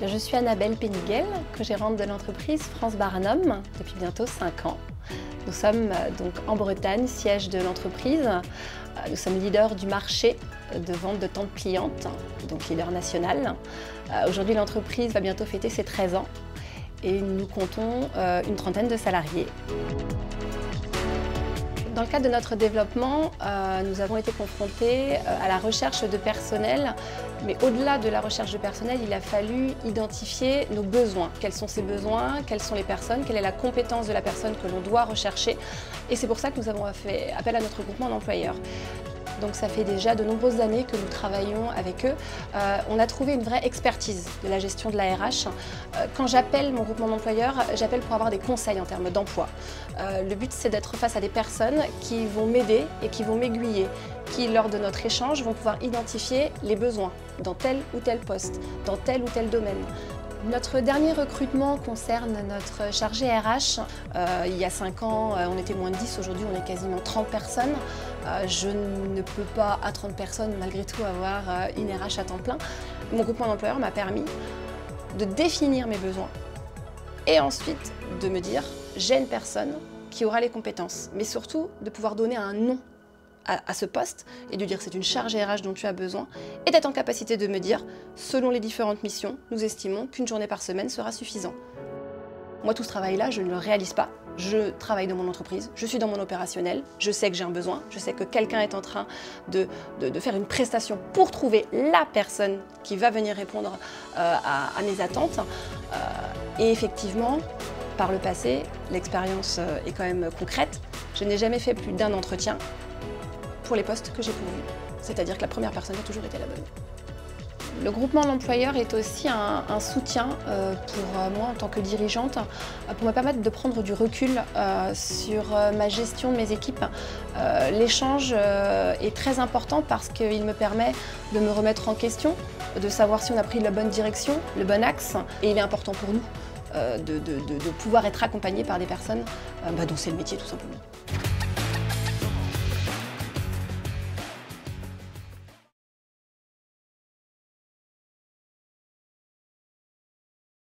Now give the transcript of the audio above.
Je suis Annabelle Péniguel, co-gérante de l'entreprise France Barnum depuis bientôt 5 ans. Nous sommes donc en Bretagne, siège de l'entreprise. Nous sommes leaders du marché de vente de tentes pliantes, donc leader national. Aujourd'hui, l'entreprise va bientôt fêter ses 13 ans et nous comptons une trentaine de salariés. Dans le cadre de notre développement, nous avons été confrontés à la recherche de personnel, mais au-delà de la recherche de personnel, il a fallu identifier nos besoins. Quels sont ces besoins, quelles sont les personnes, quelle est la compétence de la personne que l'on doit rechercher. Et c'est pour ça que nous avons fait appel à notre groupement d'employeurs. Donc ça fait déjà de nombreuses années que nous travaillons avec eux. On a trouvé une vraie expertise de la gestion de la RH. Quand j'appelle mon groupement d'employeurs, j'appelle pour avoir des conseils en termes d'emploi. Le but, c'est d'être face à des personnes qui vont m'aider et qui vont m'aiguiller, qui, lors de notre échange, vont pouvoir identifier les besoins dans tel ou tel poste, dans tel ou tel domaine. Notre dernier recrutement concerne notre chargé RH. Il y a 5 ans, on était moins de 10, aujourd'hui on est quasiment 30 personnes. Je ne peux pas, à 30 personnes, malgré tout, avoir une RH à temps plein. Mon groupement d'employeurs m'a permis de définir mes besoins et ensuite de me dire, j'ai une personne qui aura les compétences, mais surtout de pouvoir donner un nom à ce poste et de dire c'est une charge RH dont tu as besoin et d'être en capacité de me dire, selon les différentes missions, nous estimons qu'une journée par semaine sera suffisant. Moi, tout ce travail-là, je ne le réalise pas. Je travaille dans mon entreprise, je suis dans mon opérationnel, je sais que j'ai un besoin, je sais que quelqu'un est en train de faire une prestation pour trouver la personne qui va venir répondre à mes attentes. Et effectivement, par le passé, l'expérience est quand même concrète. Je n'ai jamais fait plus d'un entretien pour les postes que j'ai pourvus. C'est-à-dire que la première personne a toujours été la bonne. Le groupement d'employeurs est aussi un soutien pour moi en tant que dirigeante, pour me permettre de prendre du recul sur ma gestion de mes équipes. L'échange est très important parce qu'il me permet de me remettre en question, de savoir si on a pris la bonne direction, le bon axe, et il est important pour nous de pouvoir être accompagnés par des personnes dont c'est le métier tout simplement.